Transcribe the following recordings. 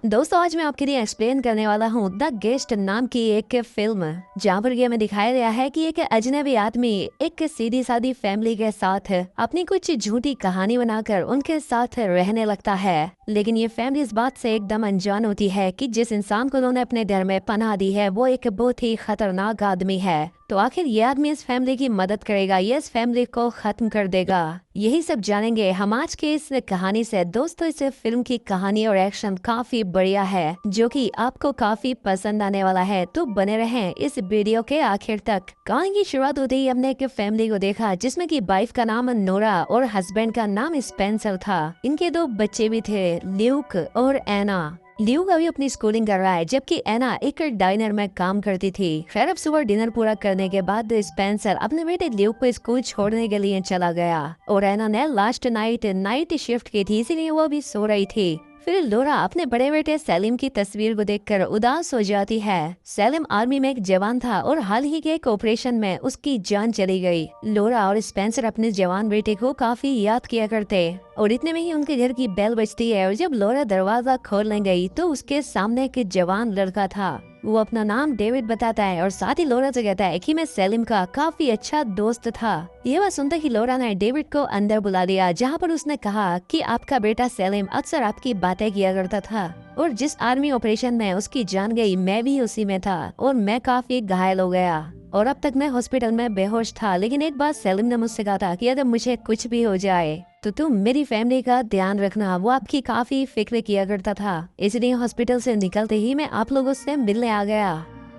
दोस्तों, आज मैं आपके लिए एक्सप्लेन करने वाला हूँ द गेस्ट नाम की एक फिल्म, जहाँ पर ये हमें दिखाया गया है कि एक अजनबी आदमी एक सीधी सादी फैमिली के साथ अपनी कुछ झूठी कहानी बनाकर उनके साथ रहने लगता है। लेकिन ये फैमिली इस बात से एकदम अनजान होती है कि जिस इंसान को उन्होंने अपने घर में पनाह दी है वो एक बहुत ही खतरनाक आदमी है। तो आखिर ये आदमी इस फैमिली की मदद करेगा, ये इस फैमिली को खत्म कर देगा, यही सब जानेंगे हम आज के इस कहानी से। दोस्तों, इस फिल्म की कहानी और एक्शन काफी बढ़िया है, जो कि आपको काफी पसंद आने वाला है। तो बने रहें इस वीडियो के आखिर तक। कहानी की शुरुआत होते ही हमने एक फैमिली को देखा जिसमें कि वाइफ का नाम नोरा और हस्बैंड का नाम स्पेंसर था। इनके दो बच्चे भी थे, ल्यूक और एना। ल्यूक अभी अपनी स्कूलिंग कर रहा है, जबकि एना एक डाइनर में काम करती थी। खैर, अब सुबह डिनर पूरा करने के बाद स्पेंसर अपने बेटे ल्यूक को स्कूल छोड़ने के लिए चला गया और एना ने लास्ट नाइट शिफ्ट की थी, इसीलिए वो भी सो रही थी। फिर लोरा अपने बड़े बेटे सेलिम की तस्वीर को देखकर उदास हो जाती है। सेलिम आर्मी में एक जवान था और हाल ही के एक ऑपरेशन में उसकी जान चली गई। लोरा और स्पेंसर अपने जवान बेटे को काफी याद किया करते और इतने में ही उनके घर की बेल बजती है और जब लोरा दरवाजा खोलने गई तो उसके सामने एक जवान लड़का था। वो अपना नाम डेविड बताता है और साथ ही लोरा से कहता है कि मैं सेलिम का काफी अच्छा दोस्त था। ये बात सुनते ही लोरा ने डेविड को अंदर बुला लिया, जहाँ पर उसने कहा कि आपका बेटा सेलिम अक्सर आपकी बातें किया करता था और जिस आर्मी ऑपरेशन में उसकी जान गई मैं भी उसी में था और मैं काफी घायल हो गया और अब तक मैं हॉस्पिटल में बेहोश था। लेकिन एक बार सेलिम ने मुझसे कहा था कि अगर मुझे कुछ भी हो जाए तो तुम मेरी फैमिली का ध्यान रखना, वो आपकी काफी फिक्र किया करता था। इसलिए हॉस्पिटल से निकलते ही मैं आप लोगों से मिलने आ गया।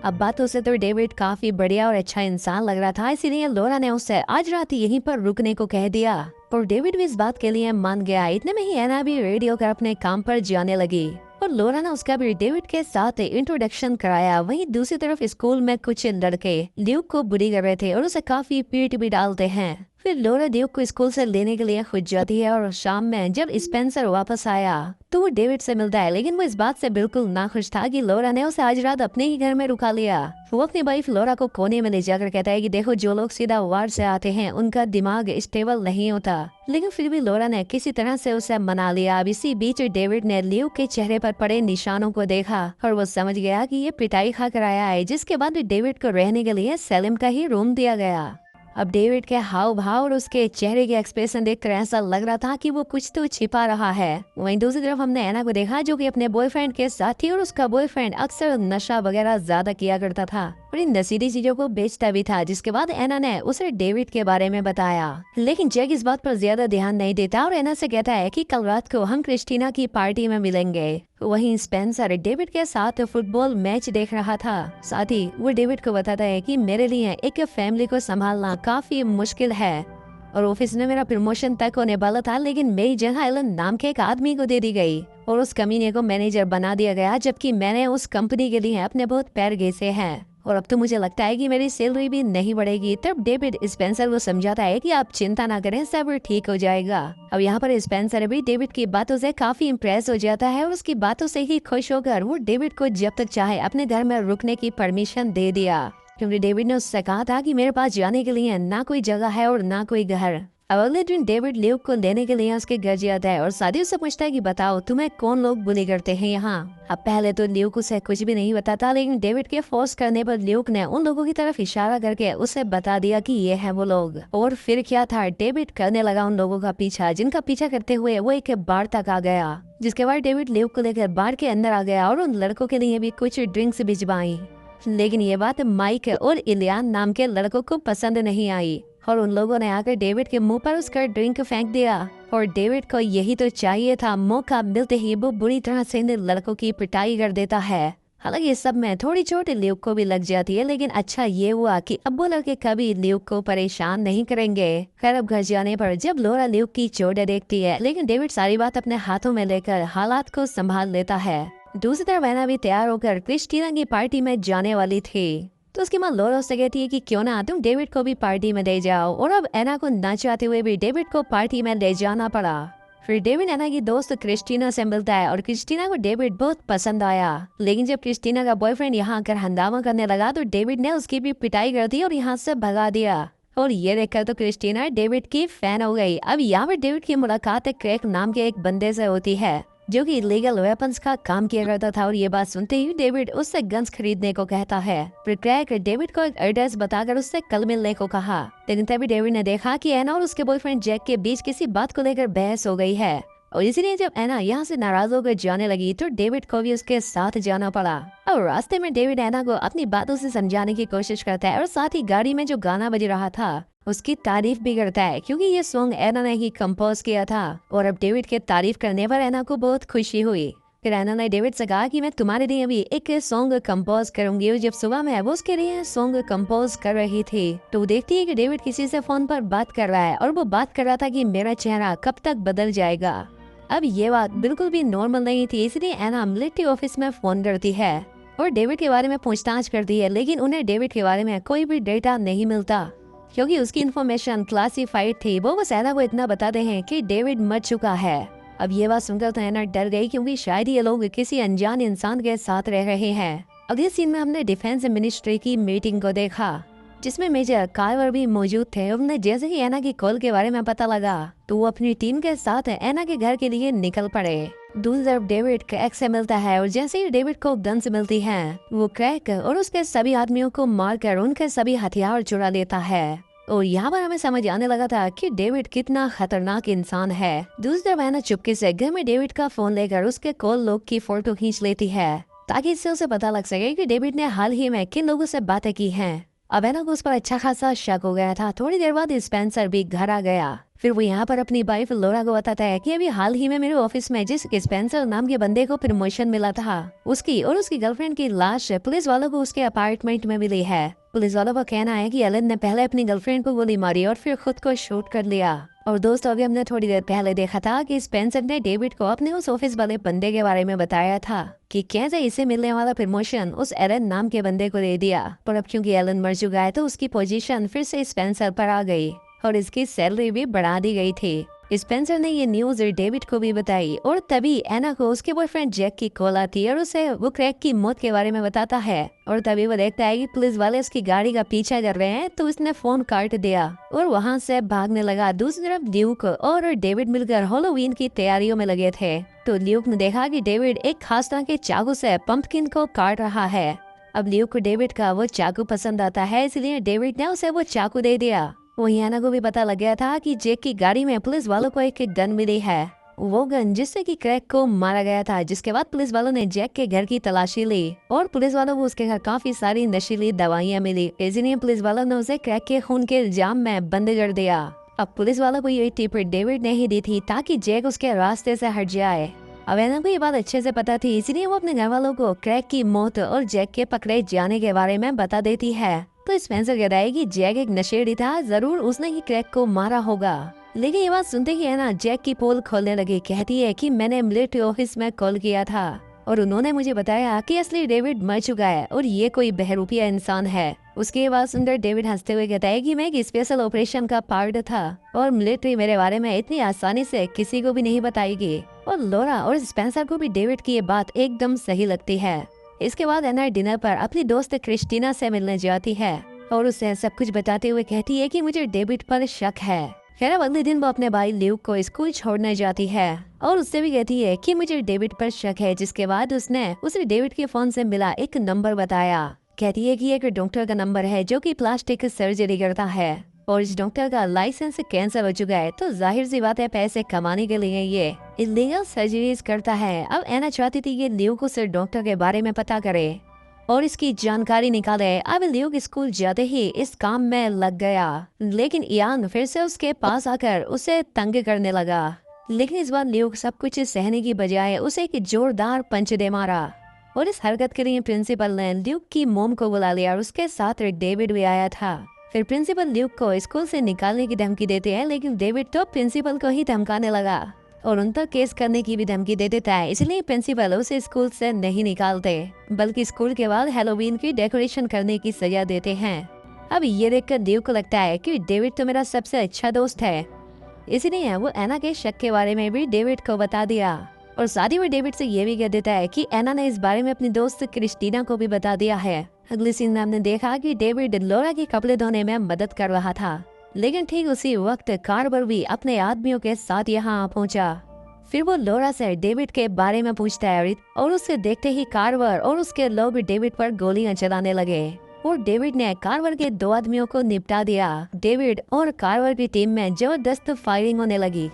अब बातों से तो डेविड काफी बढ़िया और अच्छा इंसान लग रहा था, इसीलिए लोरा ने उससे आज रात यहीं पर रुकने को कह दिया और डेविड भी इस बात के लिए मान गया। इतने में ही एना भी रेडियो कर अपने काम पर जाने लगी और लोरा ने उसका भी डेविड के साथ इंट्रोडक्शन कराया। वहीं दूसरी तरफ स्कूल में कुछ लड़के ल्यूक को बुरी कर रहे थे और उसे काफी पीट भी डालते हैं। फिर लोरा ल्यूक को स्कूल से लेने के लिए खुद जाती है और शाम में जब स्पेंसर वापस आया तो वो डेविड से मिलता है, लेकिन वो इस बात से बिल्कुल नाखुश था कि लोरा ने उसे आज रात अपने ही घर में रुका लिया। वो अपनी वाइफ लोरा को कोने में ले जाकर कहता है कि देखो, जो लोग सीधा वार से आते हैं उनका दिमाग स्टेबल नहीं होता। लेकिन फिर भी लोरा ने किसी तरह से उसे मना लिया। अब इसी बीच डेविड ने ल्यूक के चेहरे पर पड़े निशानों को देखा और वो समझ गया कि ये पिटाई खा कर आया है, जिसके बाद डेविड को रहने के लिए सेलिम का ही रूम दिया गया। अब डेविड के हाव भाव और उसके चेहरे के एक्सप्रेशन देखकर ऐसा लग रहा था कि वो कुछ तो छिपा रहा है। वहीं दूसरी तरफ हमने एना को देखा जो कि अपने बॉयफ्रेंड के साथ थी और उसका बॉयफ्रेंड अक्सर नशा वगैरह ज्यादा किया करता था और इन नशीली चीजों को बेचता भी था। जिसके बाद एना ने उसे डेविड के बारे में बताया, लेकिन जैक इस बात पर ज्यादा ध्यान नहीं देता और एना से कहता है कि कल रात को हम क्रिस्टीना की पार्टी में मिलेंगे। वहीं स्पेंसर डेविड के साथ फुटबॉल मैच देख रहा था। साथ ही वो डेविड को बताता है कि मेरे लिए एक फैमिली को संभालना काफी मुश्किल है और ऑफिस में मेरा प्रमोशन तक होने वाला था, लेकिन मेरी जगह एलन नाम के एक आदमी को दे दी गई और उस कमीने को मैनेजर बना दिया गया, जबकि मैंने उस कंपनी के लिए अपने बहुत पैर घिसे हैं और अब तो मुझे लगता है कि मेरी सैलरी भी नहीं बढ़ेगी। तब डेविड स्पेंसर को समझाता है कि आप चिंता ना करें, सब ठीक हो जाएगा। अब यहाँ पर स्पेंसर भी डेविड की बातों से काफी इम्प्रेस हो जाता है और उसकी बातों से ही खुश होकर वो डेविड को जब तक चाहे अपने घर में रुकने की परमिशन दे दिया, क्योंकि डेविड ने उससे कहा था कि मेरे पास जाने के लिए ना कोई जगह है और ना कोई घर। अब अगले दिन डेविड ल्यूक को लेने के लिए उसके घर जाता है और साथी उससे पूछता है कि बताओ तुम्हें कौन लोग बुली करते हैं यहाँ। अब पहले तो ल्यूक उसे कुछ भी नहीं बताता, लेकिन डेविड के फोर्स करने पर ल्यूक ने उन लोगों की तरफ इशारा करके उसे बता दिया कि ये है वो लोग। और फिर क्या था, डेविड करने लगा उन लोगों का पीछा, जिनका पीछा करते हुए वो एक बार तक आ गया। जिसके बाद डेविड ल्यूक को लेकर बार के अंदर आ गया और उन लड़कों के लिए भी कुछ ड्रिंक्स भिजवाई। लेकिन ये बात माइक और इलियान नाम के लड़कों को पसंद नहीं आई और उन लोगों ने आकर डेविड के मुंह पर उसका ड्रिंक फेंक दिया और डेविड को यही तो चाहिए था। मौका मिलते ही वो बुरी तरह से इन लड़कों की पिटाई कर देता है। हालांकि इस सब में थोड़ी चोट ल्यूक को भी लग जाती है, लेकिन अच्छा ये हुआ कि अब वो लड़के कभी ल्यूक को परेशान नहीं करेंगे। खैर, अब घर जाने पर जब लोरा ल्यूक की चोटें देखती है, लेकिन डेविड सारी बात अपने हाथों में लेकर हालात को संभाल लेता है। दूसरी तरफ एना भी तैयार होकर क्रिस्टीना की पार्टी में जाने वाली थी, तो उसकी माँ लोरा से कहती है कि क्यों ना तुम डेविड को भी पार्टी में ले जाओ और अब एना को ना चाहते हुए भी डेविड को पार्टी में ले जाना पड़ा। फिर डेविड एना की दोस्त क्रिस्टीना से मिलता है और क्रिस्टीना को डेविड बहुत पसंद आया। लेकिन जब क्रिस्टीना का बॉयफ्रेंड यहाँ आकर हंगामा करने लगा तो डेविड ने उसकी भी पिटाई कर दी और यहाँ से भगा दिया और ये देखकर तो क्रिस्टीना डेविड की फैन हो गई। अब यहाँ पर डेविड की मुलाकात एक क्रैक नाम के एक बंदे से होती है, जो कि इलीगल वेपन्स का काम किया करता था। और ये बात सुनते ही डेविड उससे गन्स खरीदने को कहता है। फिर क्रैक डेविड को एक एड्रेस बताकर उससे कल मिलने को कहा। लेकिन तभी डेविड ने देखा कि एना और उसके बॉयफ्रेंड जैक के बीच किसी बात को लेकर बहस हो गई है। और इसीलिए जब एना यहाँ से नाराज होकर जाने लगी तो डेविड को भी उसके साथ जाना पड़ा। और रास्ते में डेविड एना को अपनी बातों से समझाने की कोशिश करता है और साथ ही गाड़ी में जो गाना बज रहा था उसकी तारीफ भी करता है, क्योंकि ये सॉन्ग एना ने ही कंपोज किया था। और अब डेविड के तारीफ करने पर एना को बहुत खुशी हुई। फिर एना ने डेविड से कहा कि मैं तुम्हारे लिए अभी एक सॉन्ग कंपोज करूंगी। और जब सुबह में वो उसके लिए सॉन्ग कंपोज कर रही थी तो वो देखती है कि डेविड किसी से फोन पर बात कर रहा है और वो बात कर रहा था कि मेरा चेहरा कब तक बदल जाएगा। अब ये बात बिल्कुल भी नॉर्मल नहीं थी, इसलिए एना मिलिट्री ऑफिस में फोन करती है और डेविड के बारे में पूछताछ करती है। लेकिन उन्हें डेविड के बारे में कोई भी डेटा नहीं मिलता, क्योंकि उसकी इन्फॉर्मेशन क्लासिफाइड थी। वो बस एना को इतना बताते हैं कि डेविड मर चुका है। अब ये बात सुनकर तो एना डर गई, क्योंकि शायद ये लोग किसी अनजान इंसान के साथ रह रहे हैं। अगले सीन में हमने डिफेंस मिनिस्ट्री की मीटिंग को देखा, जिसमें मेजर कार्वर भी मौजूद थे। उन्होंने जैसे ही एना की कॉल के बारे में पता लगा तो वो अपनी टीम के साथ एना के घर के लिए निकल पड़े। दूसरी तरफ डेविड क्रैक से मिलता है और जैसे ही डेविड को गन्स मिलती है वो क्रैक और उसके सभी आदमियों को मारकर उनके सभी हथियार चुरा लेता है। और यहाँ पर हमें समझ आने लगा था कि डेविड कितना खतरनाक इंसान है। दूसरी तरफ एना चुपके से घर में डेविड का फोन लेकर उसके कॉल लॉग की फोटो खींच लेती है, ताकि इससे उसे पता लग सके कि डेविड ने हाल ही में किन लोगों से बातें की हैं। अब एना को उस पर अच्छा खासा शक हो गया था। थोड़ी देर बाद स्पेंसर भी घर आ गया। फिर वो यहाँ पर अपनी वाइफ लोरा को बताता है कि अभी हाल ही में मेरे ऑफिस में जिस स्पेंसर नाम के बंदे को प्रमोशन मिला था उसकी और उसकी गर्लफ्रेंड की लाश पुलिस वालों को उसके अपार्टमेंट में मिली है। पुलिस वालों का कहना है कि एलन ने पहले अपनी गर्लफ्रेंड को गोली मारी और फिर खुद को शूट कर लिया। और दोस्तों, अभी हमने थोड़ी देर पहले देखा था कि स्पेंसर ने डेविड को अपने उस ऑफिस वाले बंदे के बारे में बताया था कि कैसे इसे मिलने वाला प्रमोशन उस एलन नाम के बंदे को दे दिया। पर अब क्योंकि एलन मर चुका है तो उसकी पोजीशन फिर से स्पेंसर पर आ गई और इसकी सैलरी भी बढ़ा दी गई थी। स्पेंसर ने ये न्यूज डेविड को भी बताई और तभी एना को उसके बॉयफ्रेंड जैक की कॉल आती है और उसे वो क्रैक की मौत के बारे में बताता है। और तभी वो देखता है कि पुलिस वाले उसकी गाड़ी का पीछा कर रहे हैं, तो उसने फोन काट दिया और वहाँ से भागने लगा। दूसरी तरफ ल्यूक और डेविड मिलकर हैलोवीन की तैयारियों में लगे थे। तो ल्यूक ने देखा कि डेविड एक खास तरह के चाकू से पंपकिन को काट रहा है। अब ल्यूक को डेविड का वो चाकू पसंद आता है, इसलिए डेविड ने उसे वो चाकू दे दिया। वहीं एना को भी पता लग गया था कि जैक की गाड़ी में पुलिस वालों को एक गन मिली है, वो गन जिससे कि क्रैक को मारा गया था। जिसके बाद पुलिस वालों ने जैक के घर की तलाशी ली और पुलिस वालों को उसके घर काफी सारी नशीली दवाइयां मिली। इसलिए पुलिस वालों ने उसे क्रैक के खून के इल्जाम में बंद कर दिया। अब पुलिस वालों को ये टिप डेविड ने ही दी थी ताकि जैक उसके रास्ते से हट जाए। अब एना को ये बात अच्छे से पता थी, इसीलिए वो अपने घर वालों को क्रैक की मौत और जैक के पकड़े जाने के बारे में बता देती है। तो स्पेंसर कहता है कि जैक एक नशेड़ी था, जरूर उसने ही क्रैक को मारा होगा। लेकिन ये बात सुनते ही एना जैक की पोल खोलने लगी। कहती है कि मैंने मिलिट्री ऑफिस में कॉल किया था और उन्होंने मुझे बताया कि असली डेविड मर चुका है और ये कोई बहरूपिया इंसान है। उसके बाद सुंदर डेविड हंसते हुए कहता है कि मैं एक स्पेशल ऑपरेशन का पार्ट था और मिलिट्री मेरे बारे में इतनी आसानी से किसी को भी नहीं बताएगी। और लोरा और स्पेंसर को भी डेविड की ये बात एकदम सही लगती है। इसके बाद एना डिनर पर अपनी दोस्त क्रिस्टीना से मिलने जाती है और उसे सब कुछ बताते हुए कहती है कि मुझे डेविड पर शक है। खैर अगले दिन वो अपने भाई ल्यूक को स्कूल छोड़ने जाती है और उससे भी कहती है कि मुझे डेविड पर शक है। जिसके बाद उसने उसे डेविड के फोन से मिला एक नंबर बताया। कहती है कि एक डॉक्टर का नंबर है जो कि प्लास्टिक सर्जरी करता है और इस डॉक्टर का लाइसेंस कैंसिल हो चुका है, तो जाहिर सी बात है पैसे कमाने के लिए ये इलीगल सर्जरीज करता है। अब एना चाहती थी कि ल्यूक उस डॉक्टर के बारे में पता करे और इसकी जानकारी निकाले। अब ल्यूक स्कूल जाते ही इस काम में लग गया, लेकिन इयान फिर से उसके पास आकर उसे तंग करने लगा। लेकिन इस बार ल्यूक सब कुछ सहने की बजाय उसे एक जोरदार पंच दे मारा और इस हरकत के लिए प्रिंसिपल ने ल्यूक की मोम को बुला लिया और उसके साथ डेविड भी आया था। फिर प्रिंसिपल ल्यूक को स्कूल से निकालने की धमकी देते हैं, लेकिन डेविड तो प्रिंसिपल को ही धमकाने लगा और उन पर केस करने की भी धमकी दे देता है। इसलिए प्रिंसिपल उसे स्कूल से नहीं निकालते, बल्कि स्कूल के बाद हैलोवीन की डेकोरेशन करने की सजा देते हैं। अब ये देखकर ल्यूक को लगता है कि डेविड तो मेरा सबसे अच्छा दोस्त है, इसलिए वो एना के शक के बारे में भी डेविड को बता दिया और साथ ही वो डेविड से ये भी कह देता है कि एना ने इस बारे में अपनी दोस्त क्रिस्टीना को भी बता दिया है। अगले सीन में हमने देखा कि डेविड लोरा के कपड़े धोने में मदद कर रहा था, लेकिन ठीक उसी वक्त कार्बर भी अपने आदमियों के साथ यहाँ पहुँचा। फिर वो लोरा से डेविड के बारे में पूछता है और उसे देखते ही कार्वर और उसके लोग डेविड पर गोलियां चलाने लगे और डेविड ने कार्वर के 2 आदमियों को निपटा दिया। डेविड और कार्वर की टीम में जबरदस्त फायरिंग होने लगी।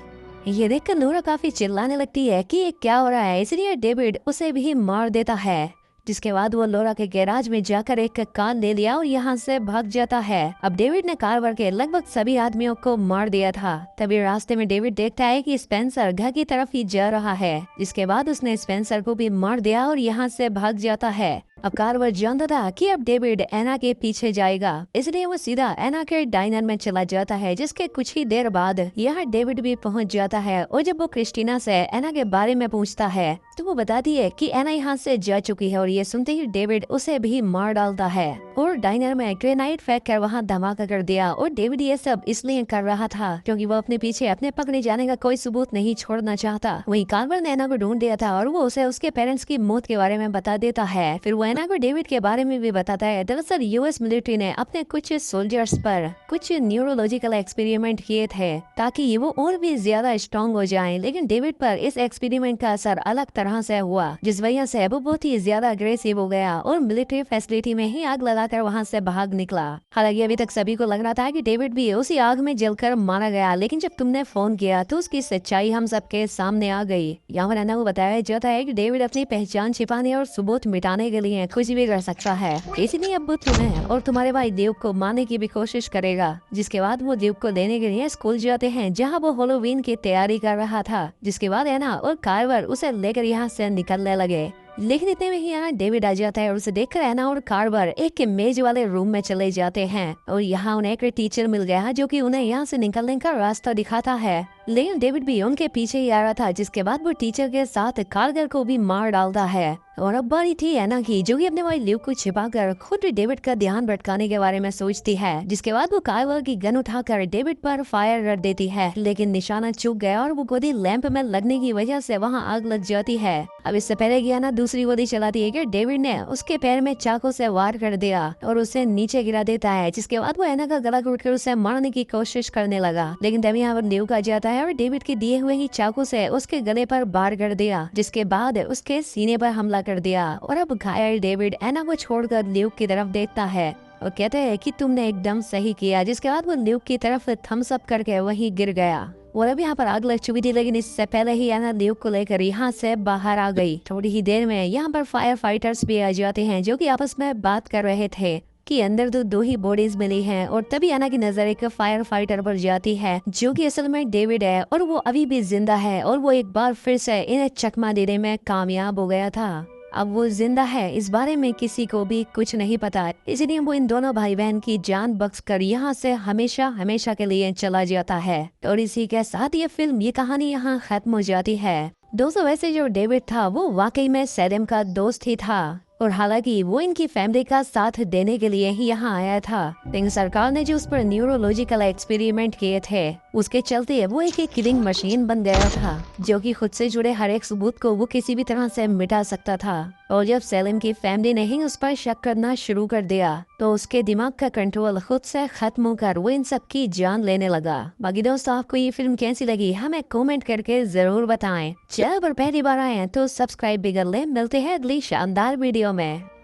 ये देखकर नोरा काफी चिल्लाने लगती है कि ये क्या हो रहा है, इसलिए डेविड उसे भी मार देता है। जिसके बाद वो लोरा के गैराज में जाकर एक कार ले लिया और यहाँ से भाग जाता है। अब डेविड ने कार्वर के लगभग सभी आदमियों को मार दिया था। तभी रास्ते में डेविड देखता है कि स्पेंसर घर की तरफ ही जा रहा है। जिसके बाद उसने स्पेंसर को भी मार दिया और यहाँ से भाग जाता है। अब कार्वर जानता था कि अब डेविड एना के पीछे जाएगा, इसलिए वो सीधा एना के डाइनर में चला जाता है। जिसके कुछ ही देर बाद यहाँ डेविड भी पहुंच जाता है और जब वो क्रिस्टीना से एना के बारे में पूछता है तो वो बताती है कि एना यहाँ से जा चुकी है और ये सुनते ही डेविड उसे भी मार डालता है और डाइनर में ग्रेनाइड फेंक कर वहाँ धमाका कर दिया। और डेविड ये सब इसलिए कर रहा था क्योंकि वो अपने पीछे अपने पकड़े जाने का कोई सबूत नहीं छोड़ना चाहता। वहीं कार्वर ने एना को ढूंढ दिया था और वो उसे उसके पेरेंट्स की मौत के बारे में बता देता है। फिर वो एना को डेविड के बारे में भी बताता है। दरअसल यूएस मिलिट्री ने अपने कुछ सोल्जर्स पर कुछ न्यूरोलॉजिकल एक्सपेरिमेंट किए थे ताकि वो और भी ज्यादा स्ट्रॉन्ग हो जाएं, लेकिन डेविड पर इस एक्सपेरिमेंट का असर अलग तरह से हुआ, जिस वजह से वो बहुत ही ज्यादा अग्रेसिव हो गया और मिलिट्री फैसिलिटी में ही आग लगाकर वहाँ से भाग निकला। हालांकि अभी तक सभी को लग रहा था कि डेविड भी उसी आग में जलकर मारा गया, लेकिन जब तुमने फोन किया तो उसकी सच्चाई हम सबके सामने आ गई। यहाँ पर एना को बताया जाता है कि डेविड अपनी पहचान छिपाने और सबूत मिटाने के लिए कुछ भी कर सकता है, इसलिए अब वो तुम्हें और तुम्हारे भाई ड्यूक को मारने की भी कोशिश करेगा। जिसके बाद वो ड्यूक को लेने के लिए स्कूल जाते हैं जहाँ वो हेलोवीन की तैयारी कर रहा था। जिसके बाद एना और कार्वर उसे लेकर यहाँ से निकलने लगे, लेकिन इतने में ही यहाँ डेविड आ जाता है और उसे देखकर एना और कार्वर एक मेज वाले रूम में चले जाते हैं और यहाँ उन्हें एक टीचर मिल गया जो कि उन्हें यहाँ से निकलने का रास्ता दिखाता है। लेकिन डेविड भी उनके पीछे ही आ रहा था। जिसके बाद वो टीचर के साथ कार्गर को भी मार डालता है और अब बारी थी एना की, जो कि अपने भाई ल्यूक को छिपाकर खुद डेविड का ध्यान भटकाने के बारे में सोचती है। जिसके बाद वो कार्वर की गन उठाकर डेविड पर फायर कर देती है, लेकिन निशाना चूक गया और वो गोली लैंप में लगने की वजह से वहाँ आग लग जाती है। अब इससे पहले कि एना दूसरी गोली चलाती है कि डेविड ने उसके पैर में चाकू से वार कर दिया और उसे नीचे गिरा देता है। जिसके बाद वो एना का गला घोटकर उसे मारने की कोशिश करने लगा, लेकिन तभी यहाँ पर ल्यूक आ जाता है और डेविड के दिए हुए ही चाकू से उसके गले पर वार कर दिया। जिसके बाद उसके सीने पर हमला कर दिया और अब घायल डेविड एना को छोड़कर ल्यूक की तरफ देखता है और कहते हैं कि तुमने एकदम सही किया। जिसके बाद वो ल्यूक की तरफ थम्स अप करके वहीं गिर गया और अब यहाँ पर आग लग चुकी थी, लेकिन इससे पहले ही एना ल्यूक को लेकर यहाँ से बाहर आ गई। थोड़ी ही देर में यहाँ पर फायर फाइटर्स भी आ जाते हैं जो कि आपस में बात कर रहे थे कि अंदर तो 2 ही बॉडीज मिली हैं। और तभी एना की नजर एक फायर फाइटर पर जाती है जो कि असल में डेविड है और वो अभी भी जिंदा है और वो एक बार फिर से इन्हें चकमा देने में कामयाब हो गया था। अब वो जिंदा है, इस बारे में किसी को भी कुछ नहीं पता, इसलिए वो इन दोनों भाई बहन की जान बख्शकर यहाँ से हमेशा हमेशा के लिए चला जाता है। और इसी के साथ ये फिल्म, ये कहानी यहाँ खत्म हो जाती है। दोस्तों, वैसे जो डेविड था वो वाकई में सैलम का दोस्त ही था और हालांकि वो इनकी फैमिली का साथ देने के लिए ही यहाँ आया था, लेकिन सरकार ने जो उस पर न्यूरोलॉजिकल एक्सपेरिमेंट किए थे उसके चलते वो एक किलिंग मशीन बन गया था जो कि खुद से जुड़े हर एक सबूत को वो किसी भी तरह से मिटा सकता था। और जब सैलम की फैमिली ने ही उस पर शक करना शुरू कर दिया तो उसके दिमाग का कंट्रोल खुद से खत्म होकर वो इन सब की जान लेने लगा। बाकी दोस्तों, आपको ये फिल्म कैसी लगी हमें कमेंट करके जरूर बताएं। चैनल पर पहली बार आए हैं तो सब्सक्राइब भी कर लें। मिलते हैं अगली शानदार वीडियो में।